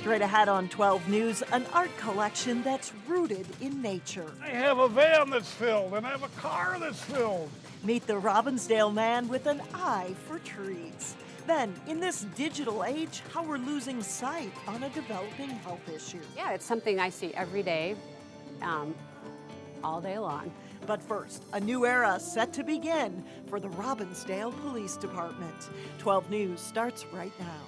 Straight ahead on 12 News, an art collection that's rooted in nature. I have a van that's filled, and I have a car that's filled. Meet the Robbinsdale man with an eye for trees. Then, in this digital age, how we're losing sight on a developing health issue. Yeah, it's something I see every day, all day long. But first, a new era set to begin for the Robbinsdale Police Department. 12 News starts right now.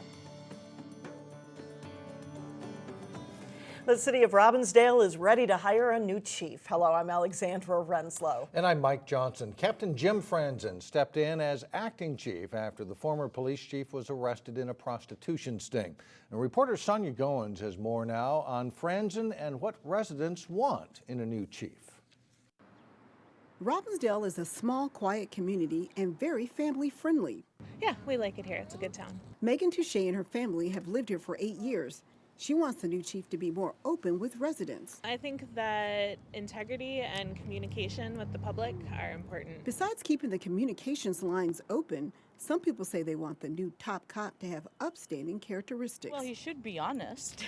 The city of Robbinsdale is ready to hire a new chief. Hello, I'm Alexandra Renslow. And I'm Mike Johnson. Captain Jim Franzen stepped in as acting chief after the former police chief was arrested in a prostitution sting. And reporter Sonia Goins has more now on Franzen and what residents want in a new chief. Robbinsdale is a small, quiet community and very family-friendly. Yeah, we like it here. It's a good town. Megan Touche and her family have lived here for 8 years. She wants the new chief to be more open with residents. I think that integrity and communication with the public are important. Besides keeping the communications lines open, some people say they want the new top cop to have upstanding characteristics. Well, he should be honest.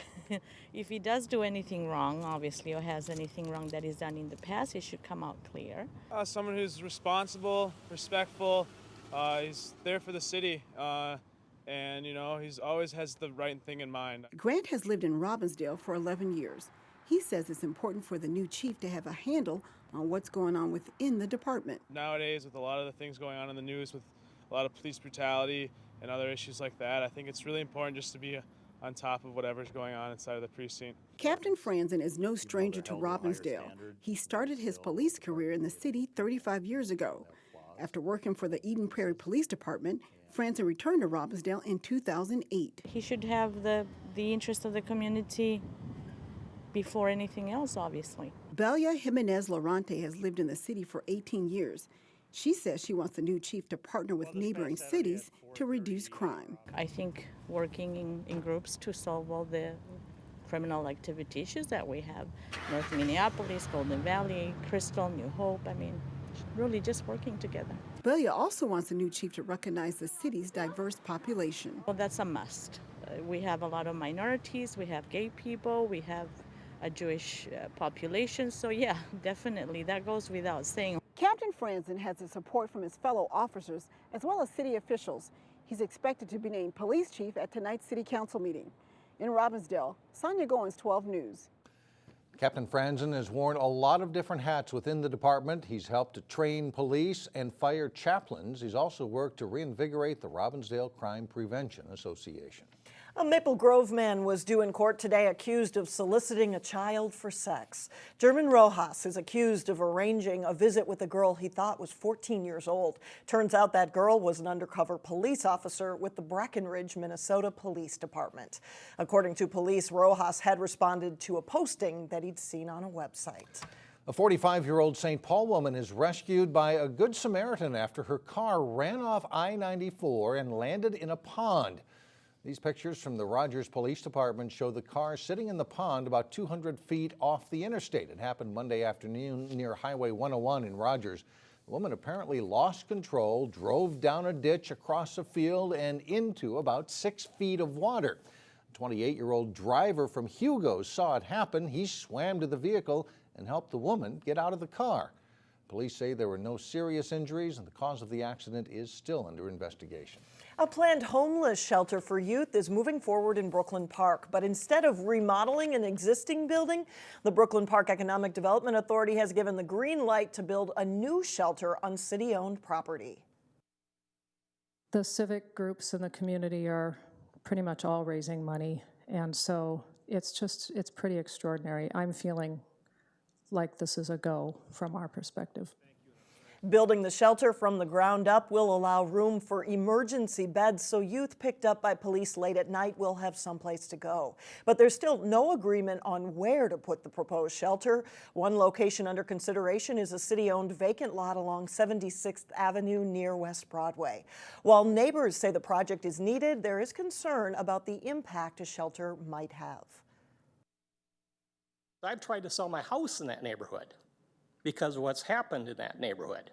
If he does do anything wrong, obviously, or has anything wrong that he's done in the past, it should come out clear. Someone who's responsible, respectful, he's there for the city. And, you know, he's always has the right thing in mind. Grant has lived in Robbinsdale for 11 years. He says it's important for the new chief to have a handle on what's going on within the department. Nowadays, with a lot of the things going on in the news, with a lot of police brutality and other issues like that, I think it's really important just to be on top of whatever's going on inside of the precinct. Captain Franzen is no stranger to Robbinsdale. He started his police career in the city 35 years ago. After working for the Eden Prairie Police Department, Franzen returned to Robbinsdale in 2008. He should have the interest of the community before anything else, obviously. Belia Jimenez Lorante has lived in the city for 18 years. She says she wants the new chief to partner with neighboring cities to reduce crime. I think working in groups to solve all the criminal activity issues that we have. North Minneapolis, Golden Valley, Crystal, New Hope, really just working together. Belia also wants the new chief to recognize the city's diverse population. Well, that's a must. We have a lot of minorities, we have gay people, we have a Jewish population, so yeah, definitely, that goes without saying. Captain Franzen has the support from his fellow officers as well as city officials. He's expected to be named police chief at tonight's city council meeting. In Robbinsdale, Sonia Goins, 12 News. Captain Franzen has worn a lot of different hats within the department. He's helped to train police and fire chaplains. He's also worked to reinvigorate the Robbinsdale Crime Prevention Association. A Maple Grove man was due in court today accused of soliciting a child for sex. German Rojas is accused of arranging a visit with a girl he thought was 14 years old. Turns out that girl was an undercover police officer with the Breckenridge, Minnesota Police Department. According to police, Rojas had responded to a posting that he'd seen on a website. A 45-year-old St. Paul woman is rescued by a Good Samaritan after her car ran off I-94 and landed in a pond. These pictures from the Rogers Police Department show the car sitting in the pond about 200 feet off the interstate. It happened Monday afternoon near Highway 101 in Rogers. The woman apparently lost control, drove down a ditch across a field and into about 6 feet of water. A 28-year-old driver from Hugo saw it happen. He swam to the vehicle and helped the woman get out of the car. Police say there were no serious injuries and the cause of the accident is still under investigation. A planned homeless shelter for youth is moving forward in Brooklyn Park, but instead of remodeling an existing building, the Brooklyn Park Economic Development Authority has given the green light to build a new shelter on city-owned property. The civic groups in the community are pretty much all raising money, and so it's pretty extraordinary. I'm feeling like this is a go from our perspective. Building the shelter from the ground up will allow room for emergency beds so youth picked up by police late at night will have someplace to go. But there's still no agreement on where to put the proposed shelter. One location under consideration is a city-owned vacant lot along 76th Avenue near West Broadway. While neighbors say the project is needed, there is concern about the impact a shelter might have. I've tried to sell my house in that neighborhood because of what's happened in that neighborhood.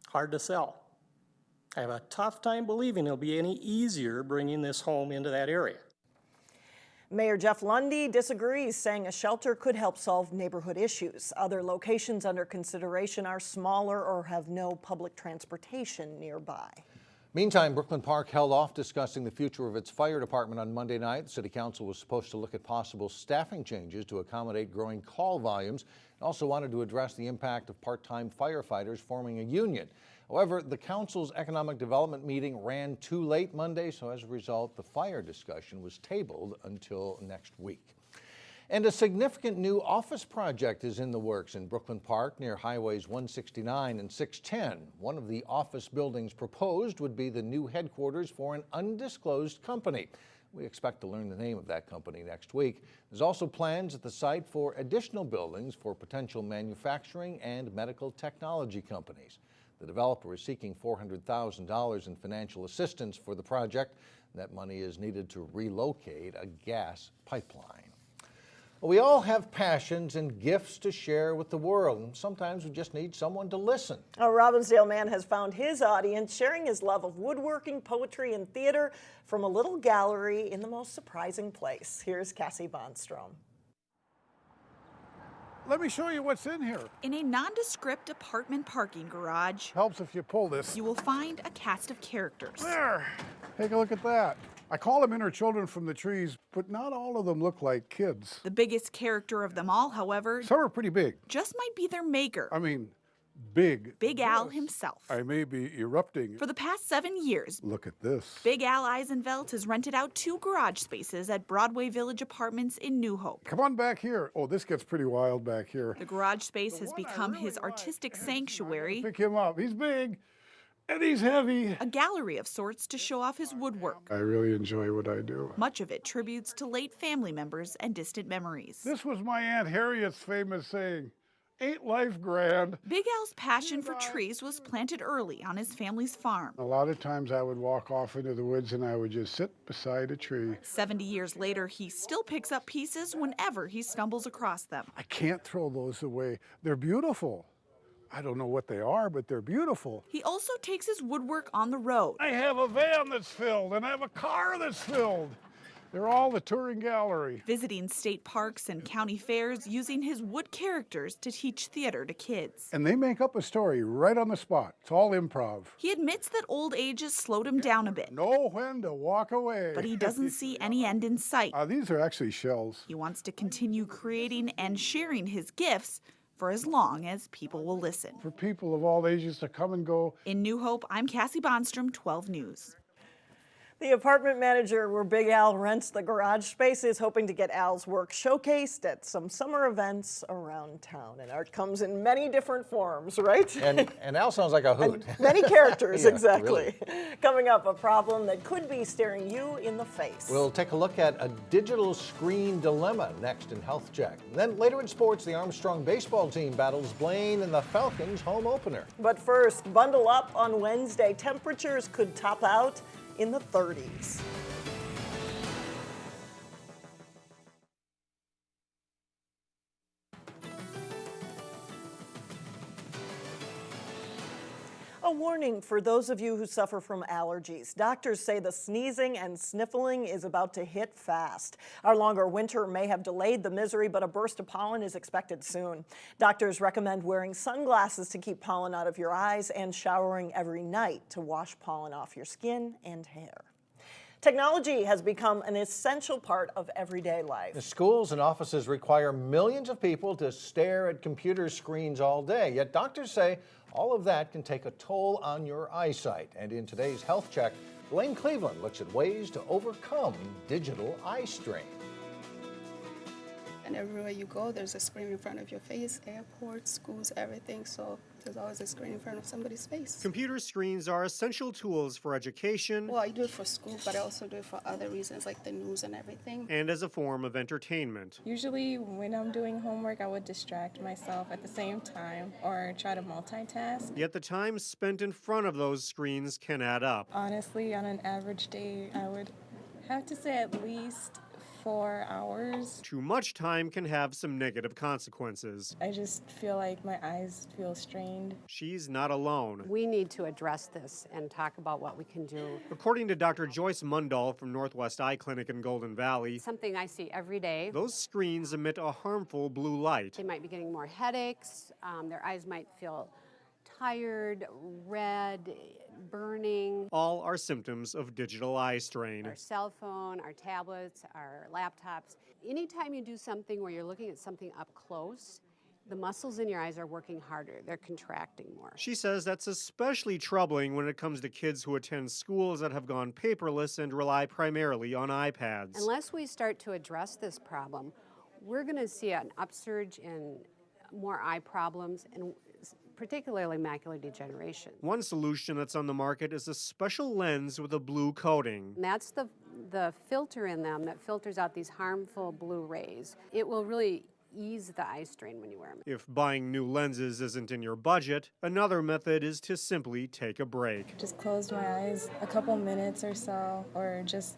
Hard to sell. I have a tough time believing it'll be any easier bringing this home into that area. Mayor Jeff Lundy disagrees, saying a shelter could help solve neighborhood issues. Other locations under consideration are smaller or have no public transportation nearby. Meantime, Brooklyn Park held off discussing the future of its fire department on Monday night. The City Council was supposed to look at possible staffing changes to accommodate growing call volumes. It also wanted to address the impact of part-time firefighters forming a union. However, the council's economic development meeting ran too late Monday, so as a result, the fire discussion was tabled until next week. And a significant new office project is in the works in Brooklyn Park near Highways 169 and 610. One of the office buildings proposed would be the new headquarters for an undisclosed company. We expect to learn the name of that company next week. There's also plans at the site for additional buildings for potential manufacturing and medical technology companies. The developer is seeking $400,000 in financial assistance for the project. That money is needed to relocate a gas pipeline. We all have passions and gifts to share with the world, and sometimes we just need someone to listen. A Robbinsdale man has found his audience sharing his love of woodworking, poetry, and theater from a little gallery in the most surprising place. Here's Cassie Bonstrom. Let me show you what's in here. In a nondescript apartment parking garage, Helps if you pull this. you will find a cast of characters. There. Take a look at that. I call them inner children from the trees, but not all of them look like kids. The biggest character of them all, however, Some are pretty big. just might be their maker, I mean, big. Big Al himself. I may be erupting. For the past 7 years, Look at this. Big Al Eisenvelt has rented out 2 garage spaces at Broadway Village Apartments in New Hope. Come on back here. Oh, this gets pretty wild back here. The garage space has become his artistic sanctuary, Pick him up. He's big and he's heavy. a gallery of sorts to show off his woodwork. I really enjoy what I do. Much of it tributes to late family members and distant memories. This was my Aunt Harriet's famous saying, ain't life grand? Big Al's passion for trees was planted early on his family's farm. A lot of times I would walk off into the woods and I would just sit beside a tree. 70 years later, he still picks up pieces whenever he stumbles across them. I can't throw those away. They're beautiful. I don't know what they are, but they're beautiful. He also takes his woodwork on the road. I have a van that's filled and I have a car that's filled. They're all the touring gallery. Visiting state parks and county fairs using his wood characters to teach theater to kids. And they make up a story right on the spot. It's all improv. He admits that old age has slowed him down a bit, Know when to walk away. but he doesn't see any end in sight. These are actually shells. He wants to continue creating and sharing his gifts for as long as people will listen. For people of all ages to come and go. In New Hope, I'm Cassie Bonstrom, 12 News. The apartment manager where Big Al rents the garage space is hoping to get Al's work showcased at some summer events around town. And art comes in many different forms, right? And Al sounds like a hoot. Many characters, Yeah, exactly. really. Coming up, a problem that could be staring you in the face. We'll take a look at a digital screen dilemma next in Health Check. Then later in sports, the Armstrong baseball team battles Blaine in the Falcons home opener. But first, bundle up on Wednesday. Temperatures could top out in the 30s. A warning for those of you who suffer from allergies. Doctors say the sneezing and sniffling is about to hit fast. Our longer winter may have delayed the misery, but a burst of pollen is expected soon. Doctors recommend wearing sunglasses to keep pollen out of your eyes and showering every night to wash pollen off your skin and hair. Technology has become an essential part of everyday life. The schools and offices require millions of people to stare at computer screens all day, yet doctors say all of that can take a toll on your eyesight. And in today's Health Check, Blaine Cleveland looks at ways to overcome digital eye strain. And everywhere you go, there's a screen in front of your face, airports, schools, everything. So there's always a screen in front of somebody's face. Computer screens are essential tools for education. Well, I do it for school, but I also do it for other reasons, like the news and everything. And as a form of entertainment. Usually when I'm doing homework, I would distract myself at the same time or try to multitask. Yet the time spent in front of those screens can add up. Honestly, on an average day, I would have to say at least 4 hours. Too much time can have some negative consequences. I just feel like my eyes feel strained. She's not alone. We need to address this and talk about what we can do. According to Dr. Joyce Mundahl from Northwest Eye Clinic in Golden Valley, Something I see every day. those screens emit a harmful blue light. They might be getting more headaches. Their eyes might feel tired, red, burning. All are symptoms of digital eye strain. Our cell phone, our tablets, our laptops. Anytime you do something where you're looking at something up close, the muscles in your eyes are working harder. They're contracting more. She says that's especially troubling when it comes to kids who attend schools that have gone paperless and rely primarily on iPads. Unless we start to address this problem, we're going to see an upsurge in more eye problems and particularly macular degeneration. One solution that's on the market is a special lens with a blue coating. And that's the filter in them that filters out these harmful blue rays. It will really ease the eye strain when you wear them. If buying new lenses isn't in your budget, another method is to simply take a break. Just close my eyes a couple minutes or so, or just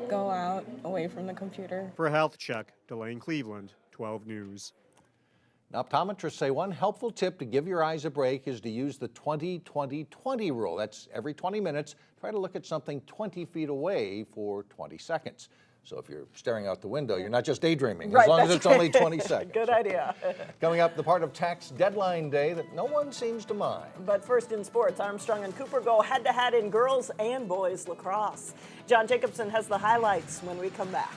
go out away from the computer. For Health Check, Delane Cleveland, 12 News. Now, optometrists say one helpful tip to give your eyes a break is to use the 20-20-20 rule. That's every 20 minutes, try to look at something 20 feet away for 20 seconds. So if you're staring out the window, you're not just daydreaming, Right, as long as it's only 20 right. seconds. Good idea. Coming up, the part of tax deadline day that no one seems to mind. But first in sports, Armstrong and Cooper go head-to-head in girls and boys lacrosse. John Jacobson has the highlights when we come back.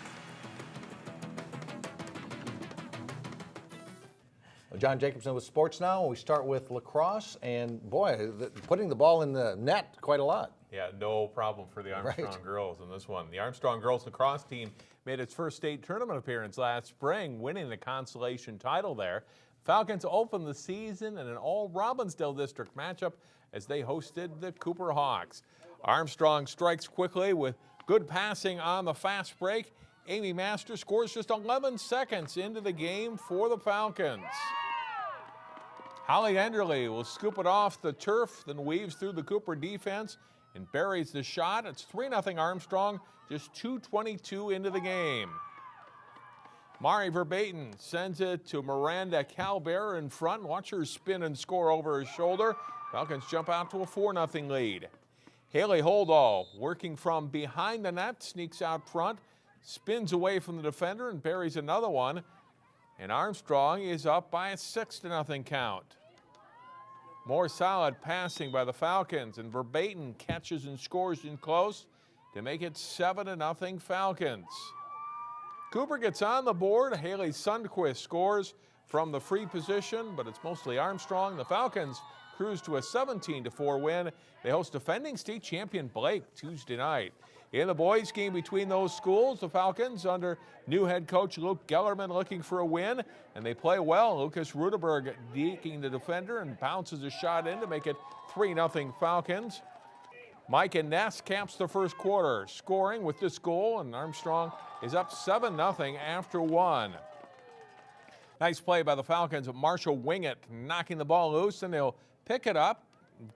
John Jacobson with sports now. We start with lacrosse, and boy, putting the ball in the net quite a lot. Yeah, no problem for the Armstrong girls in this one. The Armstrong girls lacrosse team made its first state tournament appearance last spring, winning the consolation title there. Falcons opened the season in an all-Robbinsdale district matchup as they hosted the Cooper Hawks. Armstrong strikes quickly with good passing on the fast break. Amy Master scores just 11 seconds into the game for the Falcons. Holly Enderle will scoop it off the turf, then weaves through the Cooper defense and buries the shot. It's 3-0 Armstrong, just 2:22 into the game. Mari Verbaten sends it to Miranda Calbear in front. Watch her spin and score over her shoulder. Falcons jump out to a 4-0 lead. Haley Holdall, working from behind the net, sneaks out front, spins away from the defender and buries another one. And Armstrong is up by a 6-0 count. More solid passing by the Falcons, and Verbaten catches and scores in close to make it 7-0 Falcons. Cooper gets on the board. Haley Sundquist scores from the free position, but it's mostly Armstrong. The Falcons cruise to a 17-4 win. They host defending state champion Blake Tuesday night. In the boys' game between those schools, the Falcons under new head coach Luke Gellerman looking for a win, and they play well. Lucas Rudeberg deking the defender and bounces a shot in to make it 3-0 Falcons. Micah Ness caps the first quarter, scoring with this goal, and Armstrong is up 7-0 after one. Nice play by the Falcons. Marshall Wingett knocking the ball loose, and they'll pick it up,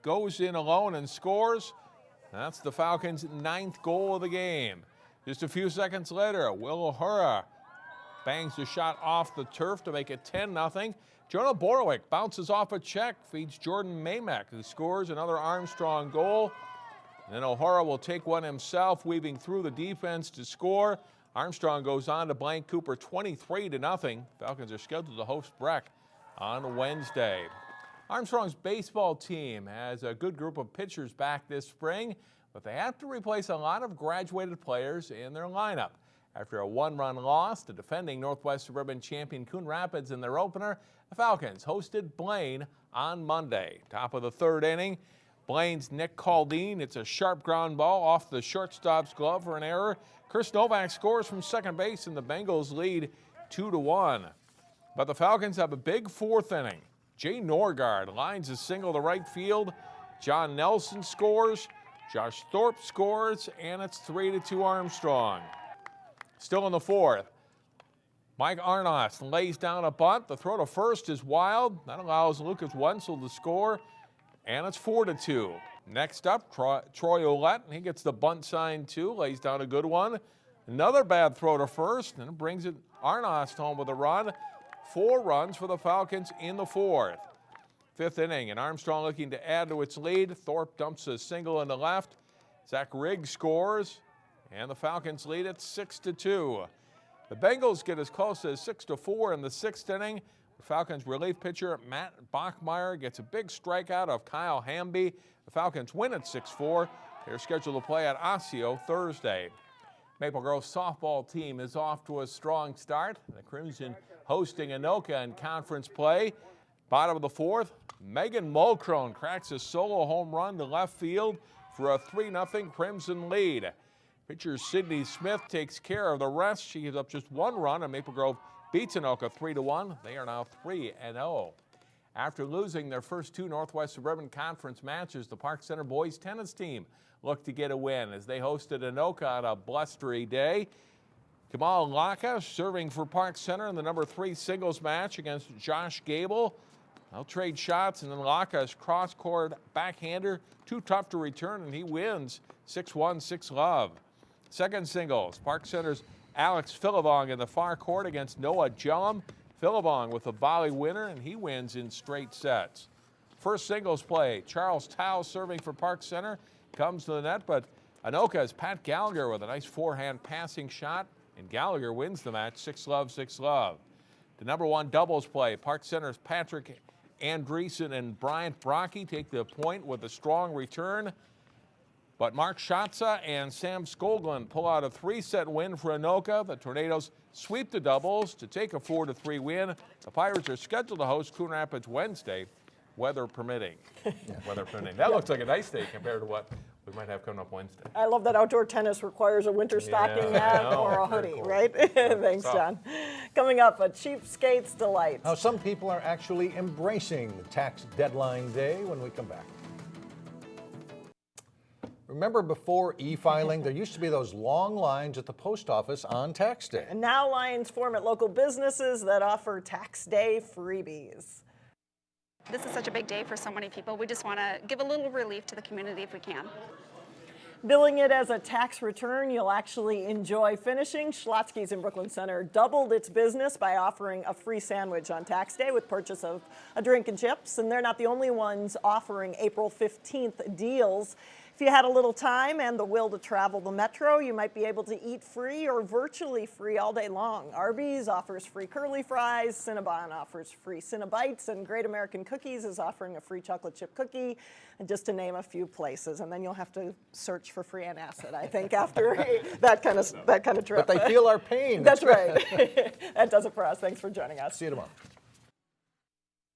goes in alone and scores. That's the Falcons' 9th goal of the game. Just a few seconds later, Will O'Hara bangs the shot off the turf to make it 10-0. Jonah Borowick bounces off a check, feeds Jordan Mamek, who scores another Armstrong goal. And then O'Hara will take one himself, weaving through the defense to score. Armstrong goes on to blank Cooper 23-0. Falcons are scheduled to host Breck on Wednesday. Armstrong's baseball team has a good group of pitchers back this spring, but they have to replace a lot of graduated players in their lineup. After a one-run loss to defending Northwest Suburban champion Coon Rapids in their opener, the Falcons hosted Blaine on Monday. Top of the third inning, Blaine's Nick Caldine. It's a sharp ground ball off the shortstop's glove for an error. Chris Novak scores from second base, and the Bengals lead 2-1. But the Falcons have a big fourth inning. Jay Norgard lines a single to right field. John Nelson scores. Josh Thorpe scores, and it's 3-2 Armstrong. Still in the fourth, Mike Arnos lays down a bunt. The throw to first is wild. That allows Lucas Wenzel to score, and it's 4-2. Next up, Troy Ouellette, and he gets the bunt sign too, lays down a good one. Another bad throw to first, and it brings it Arnost home with a run. 4 runs for the Falcons in the 4th. 5th inning, and Armstrong looking to add to its lead. Thorpe dumps a single in the left. Zach Riggs scores, and the Falcons lead at 6-2. The Bengals get as close as 6-4 in the 6th inning. The Falcons relief pitcher Matt Bachmeyer gets a big strikeout of Kyle Hamby. The Falcons win at 6-4. They're scheduled to play at Osseo Thursday. Maple Grove softball team is off to a strong start. The Crimson hosting Anoka in conference play. Bottom of the 4th, Megan Mulcrone cracks a solo home run to left field for a 3-0 Crimson lead. Pitcher Sydney Smith takes care of the rest. She gives up just 1 run, and Maple Grove beats Anoka 3-1. They are now 3-0. After losing their first 2 Northwest Suburban Conference matches, the Park Center boys tennis team looked to get a win as they hosted Anoka on a blustery day. Kamal Laka serving for Park Center in the number 3 singles match against Josh Gable. They'll trade shots, and then Laka's cross-court backhander, too tough to return, and he wins 6-1, 6-love. Second singles, Park Center's Alex Philibong in the far court against Noah Jellum. Philibong with a volley winner, and he wins in straight sets. First singles play, Charles Tao serving for Park Center, comes to the net, but Anoka's Pat Gallagher with a nice forehand passing shot, and Gallagher wins the match 6-love, 6-love. The number 1 doubles play, Park Center's Patrick Andreessen and Bryant Brocky take the point with a strong return, but Mark Schatza and Sam Skoglund pull out a 3-set win for Anoka. The Tornadoes sweep the doubles to take a 4-3 win. The Pirates are scheduled to host Coon Rapids Wednesday, weather permitting. Weather permitting. That looks like a nice day compared to what we might have coming up Wednesday. I love that outdoor tennis requires a winter stocking hat or a hoodie, cool. Right? Thanks, John. Coming up, a cheapskate's delight. Now, some people are actually embracing tax deadline day when we come back. Remember before e-filing, there used to be those long lines at the post office on tax day. And now lines form at local businesses that offer tax day freebies. This is such a big day for so many people. We just want to give a little relief to the community if we can. Billing it as a tax return you'll actually enjoy finishing. Schlotsky's in Brooklyn Center doubled its business by offering a free sandwich on tax day with purchase of a drink and chips. And they're not the only ones offering April 15th deals. If you had a little time and the will to travel the metro, you might be able to eat free or virtually free all day long. Arby's offers free curly fries, Cinnabon offers free Cinnabites, and Great American Cookies is offering a free chocolate chip cookie, and just to name a few places. And then you'll have to search for free antacid, I think, after that kind of trip. But they feel our pain. That's right. That does it for us. Thanks for joining us. See you tomorrow.